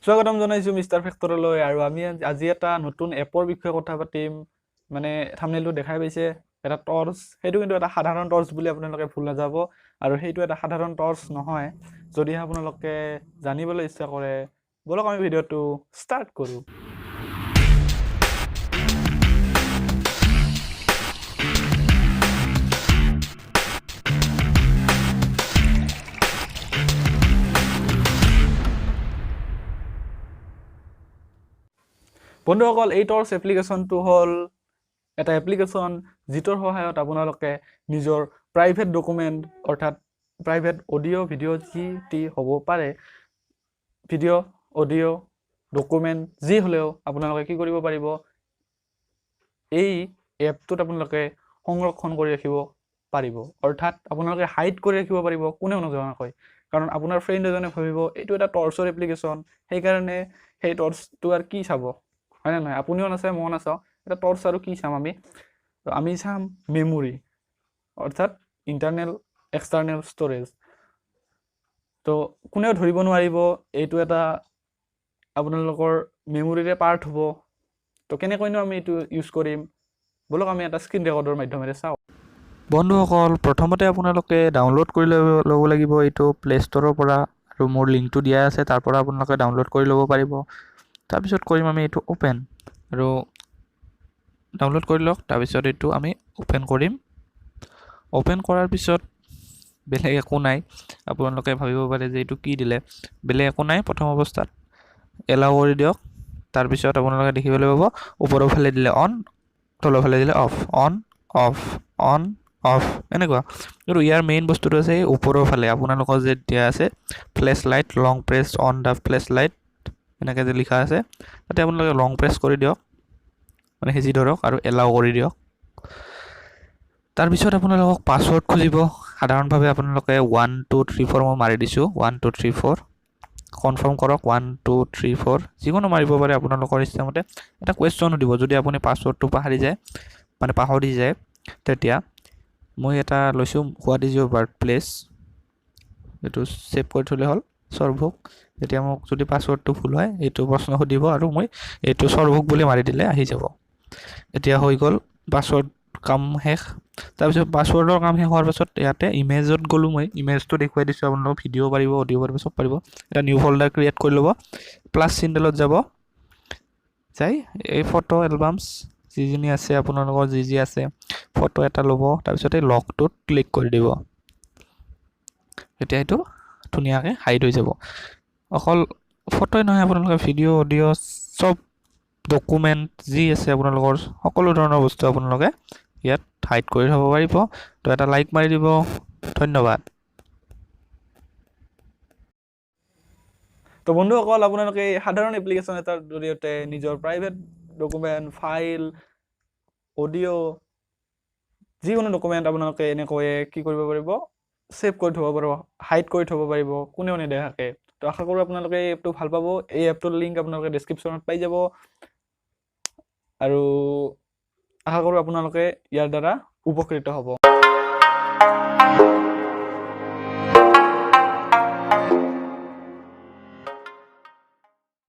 স্বাগতম জনাইছো মিষ্টাৰ ফেক্টৰলৈ আৰু আমি আজি এটা নতুন এপৰ বিষয়ে কথা পাতিম মানে থাম্বনেইলটো দেখাই পাইছে এটা টৰ্চ সেইটো কিন্তু এটা সাধাৰণ টৰ্চ বুলি আপোনালোকে ভুল নাযাব আৰু সেইটো এটা সাধাৰণ টৰ্চ নহয় যদি আপোনালোকে জানিবলৈ ইচ্ছা কৰে বলক আমি ভিডিঅ'টো ষ্টাৰ্ট কৰো বন্ধুসকল এই টৰ্চ এপ্লিকেশ্যনটো হ'ল এটা এপ্লিকেশ্যন যিটোৰ সহায়ত আপোনালোকে নিজৰ প্ৰাইভেট ডকুমেণ্ট অৰ্থাৎ প্ৰাইভেট অডিঅ' ভিডিঅ' যি হ'ব পাৰে ভিডিঅ' অডিঅ' ডকুমেণ্ট যি হ'লেও আপোনালোকে কি কৰিব পাৰিব এই এপটোত আপোনালোকে সংৰক্ষণ কৰি ৰাখিব পাৰিব অৰ্থাৎ আপোনালোকে হাইড কৰি ৰাখিব পাৰিব কোনেও নজনাকৈ কাৰণ আপোনাৰ ফ্ৰেণ্ড এজনে ভাবিব এইটো এটা টৰ্চৰ এপ্লিকেশ্যন সেইকাৰণে সেই টৰ্চটো আৰু কি চাব হয় না নহয় আপুনিও নাচায় ময়ো নাচাওঁ এটা টৰ্চ আৰু কি চাম আমি চাম মেমৰি অৰ্থাৎ ইণ্টাৰনেল এক্সটাৰ্নেল ষ্ট'ৰেজ তো কোনেও ধৰিব নোৱাৰিব এইটো এটা আপোনালোকৰ মেমৰিৰে পাৰ্ট হ'ব তো কেনেকৈনো আমি এইটো ইউজ কৰিম বলক আমি এটা স্ক্ৰীন ৰেকৰ্ডৰ মাধ্যমেৰে চাওঁ বন্ধুসকল প্ৰথমতে আপোনালোকে ডাউনলোড কৰি ল'ব লাগিব এইটো প্লে ষ্ট'ৰৰ পৰা আৰু মোৰ লিংকটো দিয়া আছে তাৰ পৰা আপোনালোকে ডাউনলোড কৰি ল'ব পাৰিব তাৰপিছত কৰিম আমি এইটো অ'পেন আৰু ডাউনলোড কৰি লওক তাৰপিছত এইটো আমি অ'পেন কৰিম অ'পেন কৰাৰ পিছত বেলেগ একো নাই আপোনালোকে ভাবিব পাৰে যে এইটো কি দিলে বেলেগ একো নাই প্ৰথম অৱস্থাত এলাউ কৰি দিয়ক তাৰপিছত আপোনালোকে দেখিবলৈ পাব ওপৰৰ ফালে দিলে অন তলৰ ফালে দিলে of on of on of এনেকুৱা আৰু ইয়াৰ মেইন বস্তুটো আছে এই ওপৰৰ ফালে আপোনালোকৰ যে দিয়া আছে flash light long press on the flash light এনেকৈ যে লিখা আছে তাতে আপোনালোকে লং প্ৰেছ কৰি দিয়ক মানে হেঁচি ধৰক আৰু এলাউ কৰি দিয়ক তাৰপিছত আপোনালোকক পাছৱৰ্ড খুজিব সাধাৰণভাৱে আপোনালোকে 1 2 3 4 মই মাৰি দিছোঁ 1 2 3 4 কনফাৰ্ম কৰক 1 2 3 4 যিকোনো মাৰিব পাৰে আপোনালোকৰ ইচ্ছামতে এটা কুৱেশ্যনো দিব যদি আপুনি পাছৱৰ্ডটো পাহৰি যায় মানে পাহৰি যায় তেতিয়া মই এটা লৈছোঁ what is your birth place এইটো ছেভ কৰি থ'লে হ'ল সৰ্বভোগ এতিয়া মোক যদি পাছৱৰ্ডটো ভুল হয় এইটো প্ৰশ্ন সুধিব আৰু মই এইটো সৰ্বভোগ বুলি মাৰি দিলে আহি যাব এতিয়া হৈ গ'ল পাছৱৰ্ড কাম শেষ তাৰপিছত পাছৱৰ্ডৰ কাম শেষ হোৱাৰ পাছত ইয়াতে ইমেজত গ'লোঁ মই ইমেজটো দেখুৱাই দিছোঁ আপোনালোকক ভিডিঅ' পাৰিব অডিঅ' পাৰিব চব পাৰিব এটা নিউ ফল্ডাৰ ক্ৰিয়েট কৰি ল'ব প্লাছ চিম্বলত যাব যাই এই ফটো এলবামছ যিখিনি আছে আপোনালোকৰ যি আছে ফটো এটা ল'ব তাৰপিছত এই লকটোত ক্লিক কৰি দিব এতিয়া এইটো ধুনীয়াকৈ হাইড হৈ যাব অকল ফটোই নহয় আপোনালোকে ভিডিঅ' অডিঅ' চব ডকুমেণ্ট যি আছে আপোনালোকৰ সকলো ধৰণৰ বস্তু আপোনালোকে ইয়াত হাইড কৰি থ'ব পাৰিব তো এটা লাইক মাৰি দিব ধন্যবাদ তো বন্ধুসকল আপোনালোকে এই সাধাৰণ এপ্লিকেশ্যন এটাৰ জৰিয়তে নিজৰ প্ৰাইভেট ডকুমেণ্ট ফাইল অডিঅ' যিকোনো ডকুমেণ্ট আপোনালোকে এনেকৈয়ে কি কৰিব পাৰিব ছেভ কৰি থ'ব পাৰিব হাইড কৰি থ'ব পাৰিব কোনেও নেদেখাকৈ তো আশা কৰোঁ আপোনালোকে এই এপটো ভাল পাব এই এপটোৰ লিংক আপোনালোকে ডেছক্ৰিপশ্যনত পাই যাব আৰু আশা কৰোঁ আপোনালোকে ইয়াৰ দ্বাৰা উপকৃত হ'ব